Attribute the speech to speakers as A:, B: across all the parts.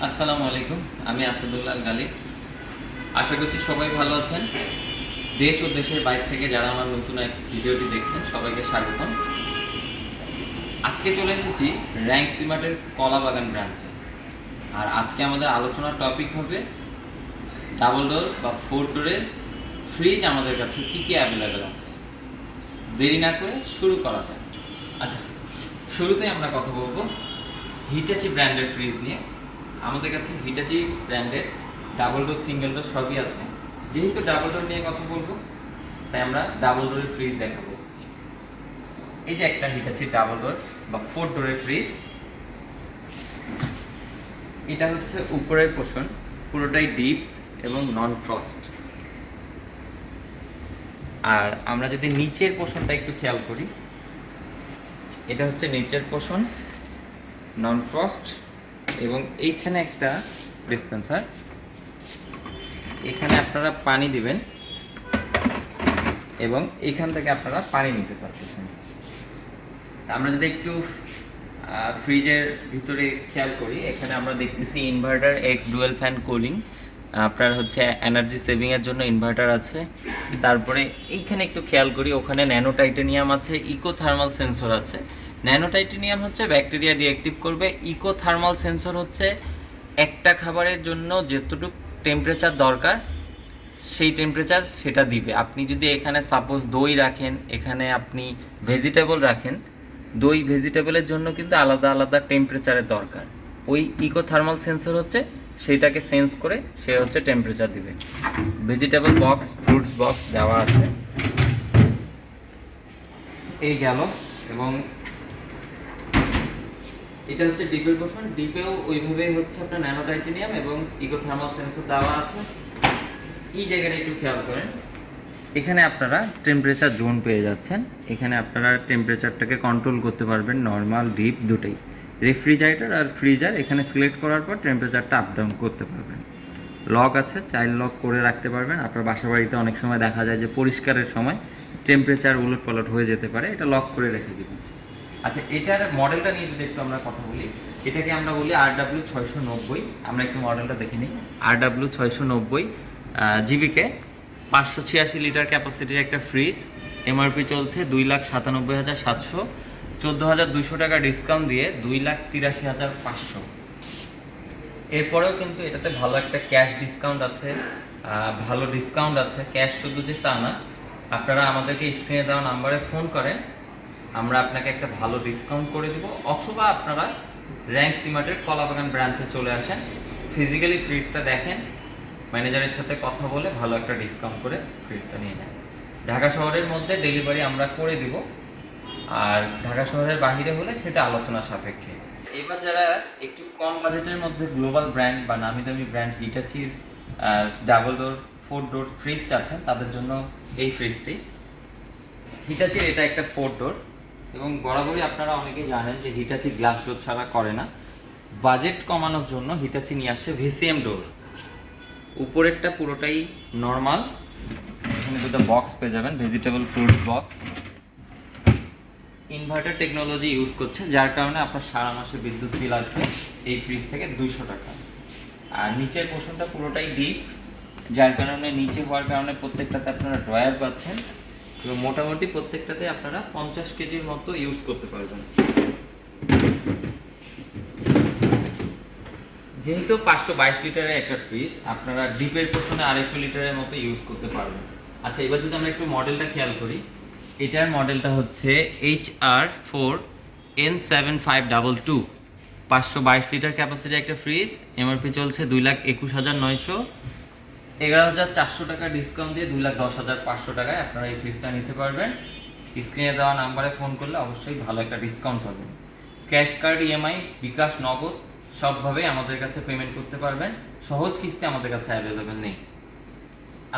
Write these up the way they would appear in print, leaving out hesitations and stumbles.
A: আসসালামু আলাইকুম। আমি আসাদুল্লাহ গালিব। আশা করছি সবাই ভালো আছেন। দেশ ও দেশের বাইরে থেকে যারা আমার নতুন এক ভিডিওটি দেখছেন সবাইকে স্বাগতম। আজকে চলে এসেছি র্যাঙ্ক সিমার্টের কলাবাগান ব্রাঞ্চে। আর আজকে আমাদের আলোচনার টপিক হবে ডাবল ডোর বা 4 ডোরের ফ্রিজ আমাদের কাছে কী কী অ্যাভেলেবেল আছে। দেরি না করে শুরু করা যাক। আচ্ছা, শুরুতেই আমরা কথা বলবো হিটাচি ব্র্যান্ডের ফ্রিজ নিয়ে। আমাদের কাছে হিটাচি ব্র্যান্ডের ডাবল ডোর সিঙ্গেল ডোর সবই আছে। যেহেতু ডাবল ডোর নিয়ে কথা বলবো তাই আমরা ডাবল ডোরের ফ্রিজ দেখাবো। এই যে একটা হিটাচি ডাবল ডোর বা 4 ডোরের ফ্রিজ। এটা হচ্ছে উপরের পোর্শন পুরোটাই ডিপ এবং নন ফ্রস্ট। আর আমরা যদি নিচের পোর্শনটা একটু খেয়াল করি, এটা হচ্ছে নিচের পোর্শন নন ফ্রস্ট এবং এইখানে একটা ডিসপেন্সার। এখানে আপনারা পানি দিবেন এবং এখান থেকে আপনারা পানি নিতে পারতেছেন। আমরা যদি একটু ফ্রিজের ভিতরে খেয়াল করি, এখানে আমরা দেখতেছি inverter x dual fan cooling. আপনার হচ্ছে এনার্জি সেভিংয়ের জন্য ইনভার্টার আছে। তারপরে এইখানে একটু খেয়াল করি, ওখানে ন্যানো টাইটেনিয়াম আছে, ইকো থার্মাল সেন্সর আছে। ন্যানো টাইটেনিয়াম হচ্ছে ব্যাকটেরিয়া ডিঅ্যাক্টিভ করবে, ইকো থার্মাল সেন্সর হচ্ছে একটা খাবারের জন্য যতটুকু টেম্পারেচার দরকার সেই টেম্পারেচার সেটা দিবে। আপনি যদি এখানে সাপোজ দই রাখেন, এখানে আপনি ভেজিটেবল রাখেন, দই ভেজিটেবলের জন্য কিন্তু আলাদা আলাদা টেম্পারেচারের দরকার। ওই ইকো থার্মাল সেন্সর হচ্ছে সেইটাকে সেন্স করে সে হচ্ছে টেম্পারেচার দিবে। ভেজিটেবল বক্স, ফ্রুটস বক্স দেওয়া আছে। এই গেল। এবং এটা হচ্ছে ডিপের পোর্শন। ডিপেও ওইভাবেই হচ্ছে আপনার ন্যানো টাইটেনিয়াম এবং ইকো থার্মাল সেন্সর দেওয়া আছে। এই জায়গাটা একটু খেয়াল করেন, এখানে আপনারা টেম্পারেচার জোন পেয়ে যাচ্ছেন। এখানে আপনারা টেম্পারেচারটাকে কন্ট্রোল করতে পারবেন, নর্মাল ডিপ দুটোই। রেফ্রিজারেটর আর ফ্রিজার এখানে সিলেক্ট করার পর টেম্পারেচারটা আপ ডাউন করতে পারবেন। লক আছে, চাইল্ড লক করে রাখতে পারবেন। আপনার বাসা বাড়িতে অনেক সময় দেখা যায় যে পরিষ্কারের সময় টেম্পারেচার উলট পালট হয়ে যেতে পারে, এটা লক করে রেখে দিবেন। আচ্ছা, এটার মডেলটা নিয়ে যদি একটু আমরা কথা বলি, এটাকে আমরা বলি RW690। আমরা একটু মডেলটা দেখে নিই। RW690 জিবিকে 586 লিটার ক্যাপাসিটির একটা ফ্রিজ। এমআরপি চলছে 2,97,700, 14,200 টাকা ডিসকাউন্ট দিয়ে 2,83,500। এরপরেও কিন্তু এটাতে ভালো একটা ক্যাশ ডিসকাউন্ট আছে, ভালো ডিসকাউন্ট আছে। ক্যাশ শুধু যে তা না, আপনারা আমাদেরকে স্ক্রিনে দেওয়া নাম্বারে ফোন করেন, আমরা আপনাকে একটা ভালো ডিসকাউন্ট করে দিব। অথবা আপনারা র্যাঙ্ক সিমার্টের কলাবাগান ব্রাঞ্চে চলে আসেন, ফিজিক্যালি ফ্রিজটা দেখেন, ম্যানেজারের সাথে কথা বলে ভালো একটা ডিসকাউন্ট করে ফ্রিজটা নিয়ে নেন। ঢাকা শহরের মধ্যে ডেলিভারি আমরা করে দিব, আর ঢাকা শহরের বাইরে হলে সেটা আলোচনা সাপেক্ষে। এবার যারা একটু কম বাজেটের মধ্যে গ্লোবাল ব্র্যান্ড বা নামি দামি ব্র্যান্ড হিটাচির ডাবল ডোর 4 ডোর ফ্রিজ চাচ্ছেন, তাদের জন্য এই ফ্রিজটি। হিটাচির এটা একটা 4 ডোর এবং বরাবরই আপনারা অনেকেই জানেন যে হিটাচি গ্লাস ডোর ছাড়া করে না। বাজেট কমানোর জন্য হিটাচি নিয়ে আসছে ভিসিএম ডোর। উপরেরটা পুরোটাই নর্মাল, এখানে দুটো বক্স পেয়ে যাবেন, vegetable fruits box. Inverter technology use করছে, যার কারণে আপনার সারা মাসে বিদ্যুৎ বিল আসবে এই ফ্রিজ থেকে 200 টাকা। আর নিচের পোর্শনটা পুরোটাই ডিপ, যার কারণে নিচে হওয়ার কারণে প্রত্যেকটাতে আপনারা ড্রয়ার পাচ্ছেন এবং মোটামুটি প্রত্যেকটাতে আপনারা 50 কেজির মতো ইউজ করতে পারবেন। যেহেতু 522 লিটারের একটা ফ্রিজ, আপনারা ডিপের পোর্শনে 250 লিটারের মতো ইউজ করতে পারবেন। আচ্ছা, এবার যদি আমরা একটু মডেলটা খেয়াল করি, এটার মডেলটা হচ্ছে HR4N7522। 522 লিটার ক্যাপাসিটি একটা ফ্রিজ, এমআরপি চলছে 2,21,900, 11,400 টাকা ডিসকাউন্ট দিয়ে 2,10,500 টাকায় আপনারা এই ফ্রিজটা নিতে পারবেন। স্ক্রিনে দেওয়া নাম্বারে ফোন করলে অবশ্যই ভালো একটা ডিসকাউন্ট পাবেন। ক্যাশ কার্ড, ইএমআই, বিকাশ, নগদ সবভাবেই আমাদের কাছে পেমেন্ট করতে পারবেন। সহজ কিস্তি আমাদের কাছে অ্যাভেলেবেল নেই।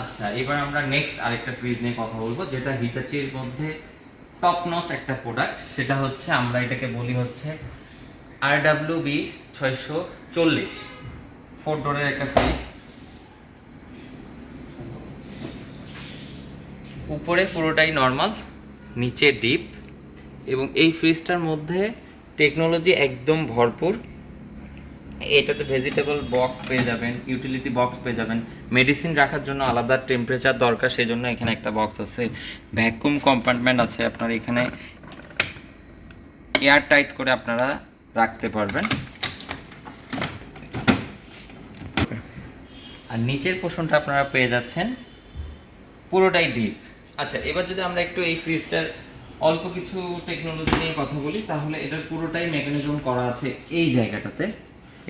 A: আচ্ছা, এবার আমরা নেক্সট আরেকটা ফ্রিজ নিয়ে কথা বলবো, যেটা হিটাচির মধ্যে টপ নচ একটা প্রোডাক্ট। সেটা হচ্ছে, আমরা এটাকে বলি হচ্ছে RWB640 4 ডোরের একটা ফ্রিজ। উপরে পুরোটাই নর্মাল, নিচে ডিপ এবং এই ফ্রিজটার মধ্যে টেকনোলজি একদম ভরপুর। এটাতে ভেজিটেবল বক্স পেয়ে যাবেন, ইউটিলিটি বক্স পেয়ে যাবেন, মেডিসিন রাখার জন্য আলাদা টেম্পারেচার দরকার, সেই জন্য এখানে একটা বক্স আছে। ভ্যাকুয়াম কম্পার্টমেন্ট আছে, আপনার এখানে এয়ার টাইট করে আপনারা রাখতে পারবেন। আর নিচের পোর্শনটা আপনারা পেয়ে যাচ্ছেন পুরোটাই ডিপ। আচ্ছা, এবার যদি আমরা একটু এই ফ্রিজটার অল্প কিছু টেকনোলজি নিয়ে কথা বলি, তাহলে এটার পুরোটাই মেকানিজম করা আছে এই জায়গাটাতে।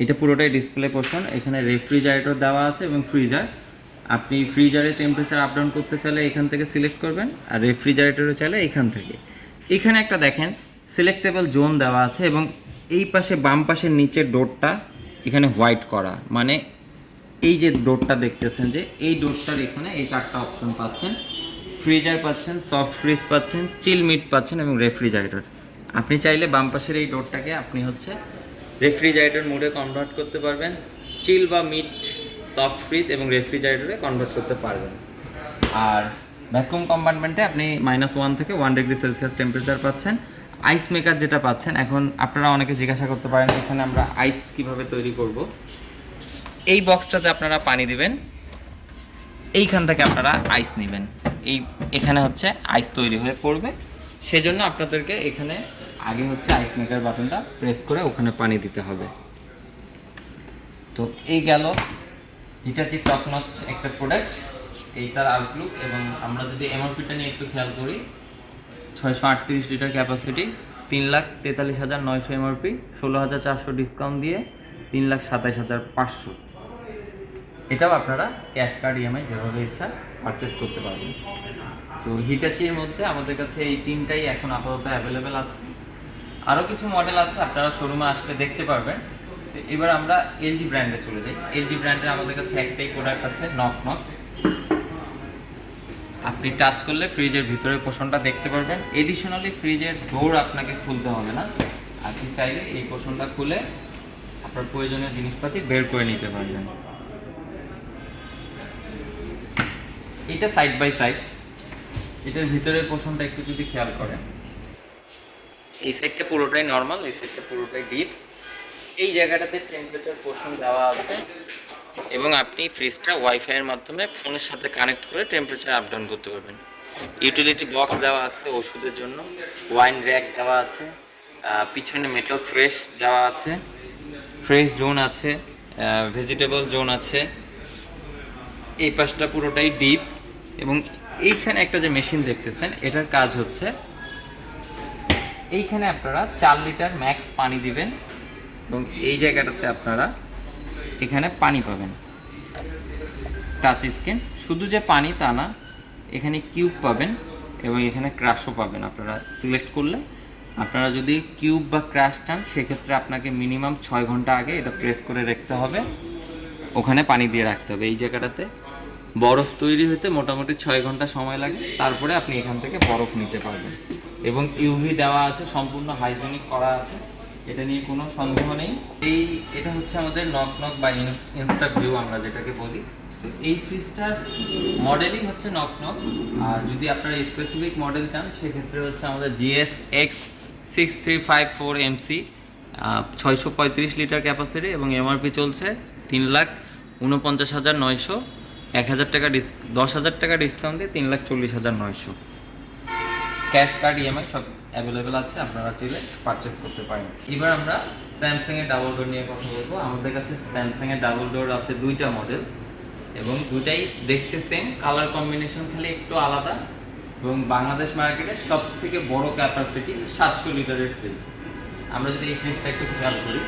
A: এটা পুরোটাই ডিসপ্লে পোর্শন, এখানে রেফ্রিজারেটর দেওয়া আছে এবং ফ্রিজার। আপনি ফ্রিজারে টেম্পারেচার আপ ডাউন করতে চাইলে এখান থেকে সিলেক্ট করবেন, আর রেফ্রিজারেটরে চাইলে এখান থেকে। এখানে একটা দেখেন সিলেক্টেবল জোন দেওয়া আছে, এবং এই পাশে বাম পাশের নিচের ডোরটা এখানে হোয়াইট করা, মানে এই যে ডোরটা দেখতেছেন, যে এই ডোরটার এখানে এই 4টা অপশন পাচ্ছেন। ফ্রিজার পাচ্ছেন, সফট ফ্রিজ পাচ্ছেন, চিল মিট পাচ্ছেন এবং রেফ্রিজারেটর। আপনি চাইলে বাম পাশের এই ডোরটাকে আপনি হচ্ছে রেফ্রিজারেটর মোডে কনভার্ট করতে পারবেন, চিল বা মিট, সফট ফ্রিজ এবং রেফ্রিজারেটরে কনভার্ট করতে পারবেন। আর ভ্যাকুয়াম কম্পার্টমেন্টে আপনি -1 থেকে 1 ডিগ্রি সেলসিয়াস টেম্পারেচার পাচ্ছেন। আইস মেকার যেটা পাচ্ছেন, এখন আপনারা অনেকে জিজ্ঞাসা করতে পারেন এখানে আমরা আইস কিভাবে তৈরি করব। এই বক্সটাতে আপনারা পানি দিবেন, এইখান থেকে আপনারা আইস নেবেন, এখানে হচ্ছে আইস তৈরি হয়ে পড়বে। সেজন্য আপনাদেরকে এখানে আগে হচ্ছে আইস মেকার বাটনটা প্রেস করে ওখানে পানি দিতে হবে। তো এই গেল হিটাচি টপ নচ একটা প্রোডাক্ট, এই তার আউটলুক। এবং আমরা যদি এমআরপিটা নিয়ে একটু খেয়াল করি, 638 লিটার ক্যাপাসিটি, 3,43,900 এমআরপি, 16,400 ডিসকাউন্ট দিয়ে 3,27,500। এটাও আপনারা ক্যাশ কার্ড ইএমআই যেভাবে ইচ্ছা পারচেস করতে পারবেন। তো হিটাচির মধ্যে আমাদের কাছে এই 3টাই এখন আপাতত অ্যাভেলেবেল আছে। আরও কিছু মডেল আছে, আপনারা শোরুমে আসলে দেখতে পারবেন। তো এবার আমরা এলজি ব্র্যান্ডে চলে যাই। এলজি ব্র্যান্ডের আমাদের কাছে একটাই প্রোডাক্ট আছে, নক নক। আপনি টাচ করলে ফ্রিজের ভিতরের পোর্শনটা দেখতে পারবেন। এডিশনালি ফ্রিজের ডোর আপনাকে খুলতে হবে না, আপনি চাইলে এই পোর্শনটা খুলে আপনার প্রয়োজনীয় জিনিসপাতি বের করে নিতে পারবেন। এটা সাইড বাই সাইড, এটার ভিতরের পোর্শনটা একটু যদি খেয়াল করেন, এই সাইডটা পুরোটাই নর্মাল, এই সাইডটা পুরোটাই ডিপ। এই জায়গাটাতে টেম্পারেচার পোর্শন দেওয়া আছে, এবং আপনি ফ্রিজটা ওয়াইফাইয়ের মাধ্যমে ফোনের সাথে কানেক্ট করে টেম্পারেচার আপ ডাউন করতে পারবেন। ইউটিলিটি বক্স দেওয়া আছে ওষুধের জন্য, ওয়াইন র্যাক দেওয়া আছে, পিছনে মেটাল ফ্রেশ দেওয়া আছে, ফ্রেশ জোন আছে, ভেজিটেবল জোন আছে। এই পাশটা পুরোটাই ডিপ, এবং এইখানে একটা যে মেশিন দেখতেছেন, এটার কাজ হচ্ছে এইখানে আপনারা 4 লিটার ম্যাক্স পানি দিবেন, এবং এই জায়গাটাতে আপনারা এখানে পানি পাবেন, টাচ স্ক্রিন। শুধু যে পানি তা না, এখানে কিউব পাবেন এবং এখানে ক্রাশও পাবেন। আপনারা সিলেক্ট করলে, আপনারা যদি কিউব বা ক্রাশ চান, সেক্ষেত্রে আপনাকে মিনিমাম 6 ঘন্টা আগে এটা প্রেস করে রাখতে হবে, ওখানে পানি দিয়ে রাখতে হবে। এই জায়গাটাতে বরফ তৈরি হতে মোটামুটি 6 ঘন্টা সময় লাগে, তারপরে আপনি এখান থেকে বরফ নিতে পারবেন। এবং ইউভি দেওয়া আছে, সম্পূর্ণ হাইজেনিক করা আছে, এটা নিয়ে কোনো সন্দেহ নেই। এটা হচ্ছে আমাদের নক নক বা ইনস্টা ভিউ আমরা যেটাকে বলি। তো এই ফ্রিজটার মডেলই হচ্ছে নক নক। আর যদি আপনারা স্পেসিফিক মডেল চান, সেক্ষেত্রে হচ্ছে আমাদের GSX 6354 MC, 635 লিটার ক্যাপাসিটি, এবং এমআরপি চলছে 3,49,900। 1000 টাকা 10,000 টাকা ডিসকাউন্ট দিয়ে 3,40,900। ক্যাশ কার্ড ইএমআই সব অ্যাভেলেবেল আছে, আপনারা চাইলে পারচেস করতে পারেন। এবার আমরা স্যামসাং এর ডাবল ডোর নিয়ে কথা বলবো। আমাদের কাছে স্যামসাং এর ডাবল ডোর আছে 2টা মডেল, এবং দুটাই দেখতে সেম, কালার কম্বিনেশন খালি একটু আলাদা। এবং বাংলাদেশ মার্কেটের সব থেকে বড় ক্যাপাসিটি 700 লিটারের ফ্রিজ। আমরা যদি এই ফ্রিজটা একটু খেয়াল করি,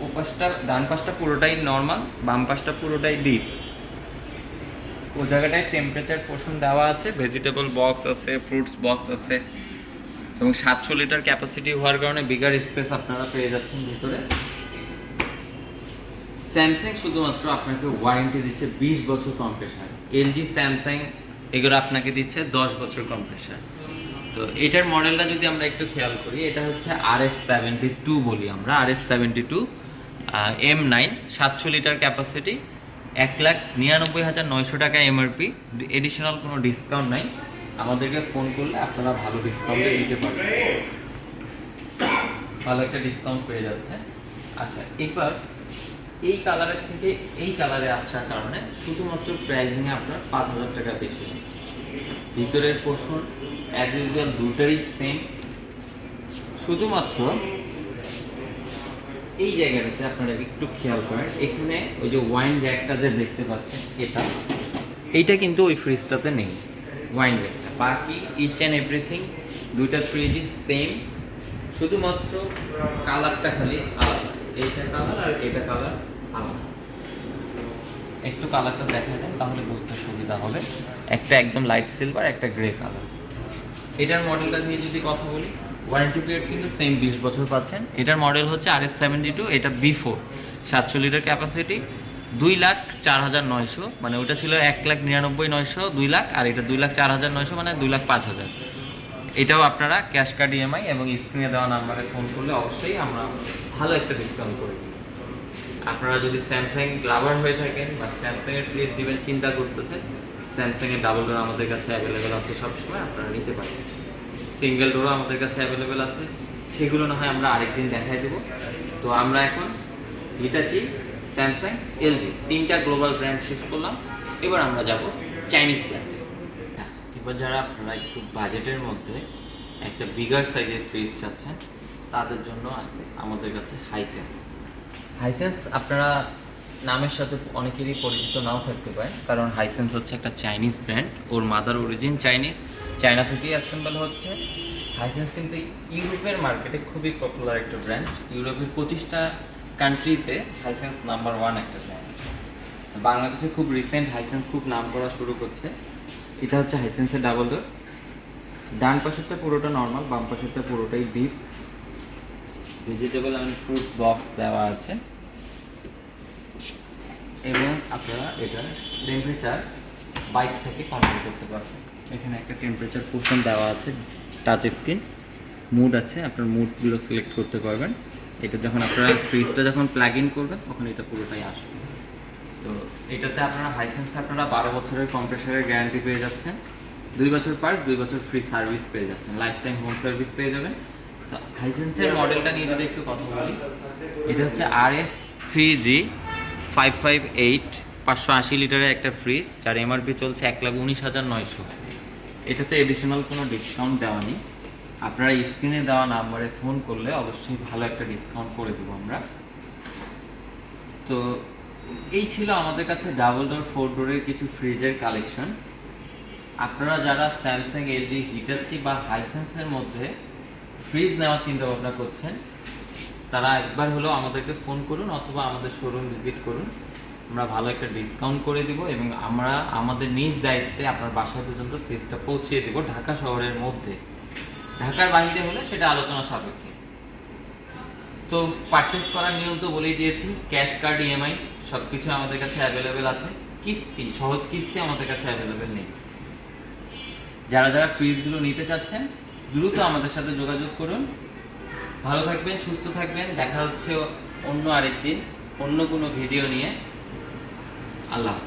A: ও পাশটা, ডান পাশটা পুরোটাই নর্মাল, বাম পাশটা পুরোটাই ডিপ। ও জায়গাটায় টেম্পারেচার পোর্শন দেওয়া আছে, ভেজিটেবল বক্স আছে, ফ্রুটস বক্স আছে, এবং 700 লিটার ক্যাপাসিটি হওয়ার কারণে বিগার স্পেস আপনারা পেয়ে যাচ্ছেন ভিতরে। স্যামসাং শুধুমাত্র আপনাকে ওয়ারেন্টি দিচ্ছে 20 বছর কম্প্রেসার। এলজি, স্যামসাং এগুলো আপনাকে দিচ্ছে 10 বছর কম্প্রেসার। তো এটার মডেলটা যদি আমরা একটু খেয়াল করি, এটা হচ্ছে RS72 বলি আমরা, RS72 M9, 700 লিটার ক্যাপাসিটি, 1,99,900 টাকা এমআরপি। এডিশনাল কোনো ডিসকাউন্ট নাই, আমাদেরকে ফোন করলে আপনারা ভালো ডিসকাউন্টে দিতে পারবেন। ভালো একটা ডিসকাউন্ট পেয়ে যাচ্ছে। আচ্ছা, এবার এই কালারের থেকে এই কালারে আসার কারণে শুধুমাত্র প্রাইজিংয়ে আপনার 5,000 টাকা বেশি হচ্ছে। ভিতরের পোর্শন অ্যাজ ইউজুয়াল দুটারই সেম, শুধুমাত্র এই জায়গাটাতে আপনারা একটু খেয়াল করেন, এখানে ওই যে ওয়াইন র্যাকটা যে দেখতে পাচ্ছেন এইটা কিন্তু ওই ফ্রিজটাতে নেই, ওয়াইন র্যাকটা। বাকি ইচ অ্যান্ড এভরিথিং দুইটা ফ্রিজই সেম, শুধুমাত্র কালারটা খালি আলাদা। এইটা কালার আর এটা কালার আলাদা। একটু কালারটা দেখা দেন তাহলে বুঝতে সুবিধা হবে। একটা একদম লাইট সিলভার, একটা গ্রে কালার। এটার মডেলটা নিয়ে যদি কথা বলি, ওয়ারেন্টি পিরিয়ড কিন্তু সেম 20 বছর পাচ্ছেন। এটার মডেল হচ্ছে RS72, এটা B4, 700 লিটার ক্যাপাসিটি, 2,04,900, মানে ওটা ছিল 1,99,900, 2 লাখ, আর এটা 2,04,900, মানে 2,05,000। এটাও আপনারা ক্যাশ কার্ড, EMI এবং স্ক্রিনে দেওয়া নাম্বারে ফোন করলে অবশ্যই আমরা ভালো একটা ডিসকাউন্ট করে দিই। আপনারা যদি স্যামসাং লাভার হয়ে থাকেন বা স্যামসাংয়ের ফ্রিজ দিবেন চিন্তা করতেছেন, স্যামসাংয়ের ডাবল ডোর আমাদের কাছে অ্যাভেলেবেল আছে সবসময়, আপনারা নিতে পারেন। সিঙ্গেল ডোরও আমাদের কাছে অ্যাভেলেবেল আছে, সেগুলো না হয় আমরা আরেকদিন দেখাই দেবো। তো আমরা এখন হিটাচি, স্যামসাং, LG তিনটা গ্লোবাল ব্র্যান্ড শেষ করলাম। এবার আমরা যাব চাইনিজ ব্র্যান্ডে। এবার যারা আপনারা একটু বাজেটের মধ্যে একটা বিগার সাইজের ফ্রিজ চাচ্ছেন, তাদের জন্য আছে আমাদের কাছে হাইসেন্স। হাইসেন্স আপনারা নামের সাথে অনেকেরই পরিচিত নাও থাকতে পারে, কারণ হাইসেন্স হচ্ছে একটা চাইনিজ ব্র্যান্ড, ওর মাদার অরিজিন চাইনিজ, চায়না থেকেই অ্যাসেম্বল হচ্ছে। হাইসেন্স কিন্তু ইউরোপের মার্কেটে খুবই পপুলার একটা ব্র্যান্ড। ইউরোপের 25টা কান্ট্রিতে হাইসেন্স নাম্বার 1 একটা ব্র্যান্ড। বাংলাদেশে খুব রিসেন্ট হাইসেন্স খুব নাম করা শুরু করছে। এটা হচ্ছে হাইসেন্সের ডাবল ডোর। ডান পাশেরটা পুরোটা নর্মাল, বাম পাশেরটা পুরোটাই deep. Vegetable and fruit box দেওয়া আছে এবং আপনারা এটা টেম্পারেচার বাইক থেকে কন্ট্রোল করতে পারবেন। এখানে একটা টেম্পারেচার পোর্শন দেওয়া আছে, টাচ স্ক্রিন, মুড আছে, আপনার মুডগুলো সিলেক্ট করতে পারবেন। এটা যখন আপনারা ফ্রিজটা যখন প্লাগ ইন করবেন তখন এটা পুরোটাই আসবে। তো এটাতে আপনারা হাইসেন্সে আপনারা 12 বছরের কম্প্রেসারের গ্যারান্টি পেয়ে যাচ্ছেন, 2 বছর পার্টস, 2 বছর ফ্রি সার্ভিস পেয়ে যাচ্ছেন, লাইফ টাইম হোম সার্ভিস পেয়ে যাবেন। তো হাইসেন্সের মডেলটা নিয়ে যদি একটু কথা বলি, এটা হচ্ছে RS3G 558, 580 লিটারের একটা ফ্রিজ, যার MRP চলছে 1,19,900। এটাতে এডিশনাল কোনো ডিসকাউন্ট দেওয়া নেই। আপনারা স্ক্রিনে দেওয়া নাম্বারে ফোন করলে অবশ্যই ভালো একটা ডিসকাউন্ট করে দেবো আমরা। তো এই ছিল আমাদের কাছে ডাবল ডোর 4 ডোরের কিছু ফ্রিজের কালেকশন। আপনারা যারা স্যামসাং, LG, হিটাচি বা হাইসেন্সের মধ্যে ফ্রিজ নেওয়ার চিন্তা ভাবনা করছেন, তারা একবার হলেও আমাদেরকে ফোন করুন অথবা আমাদের শোরুম ভিজিট করুন। আমরা ভালো একটা ডিসকাউন্ট করে দিব এবং আমরা আমাদের নিজ দায়িত্বে আপনার বাসা পর্যন্ত ফ্রিজটা পৌঁছিয়ে দেব, ঢাকা শহরের মধ্যে। ঢাকার বাইরে হলে সেটা আলোচনা সাপেক্ষে। তো পারচেস করার নিয়ম তো বলেই দিয়েছি, ক্যাশ কার্ড, EMI সব কিছু আমাদের কাছে অ্যাভেলেবেল আছে। কিস্তি, সহজ কিস্তি আমাদের কাছে অ্যাভেলেবেল নেই। যারা যারা ফ্রিজগুলো নিতে চাচ্ছেন দ্রুত আমাদের সাথে যোগাযোগ করুন। ভালো থাকবেন, সুস্থ থাকবেন। দেখা হচ্ছে অন্য আরেকদিন অন্য কোনো ভিডিও নিয়ে। আল্লাহ হাফেজ।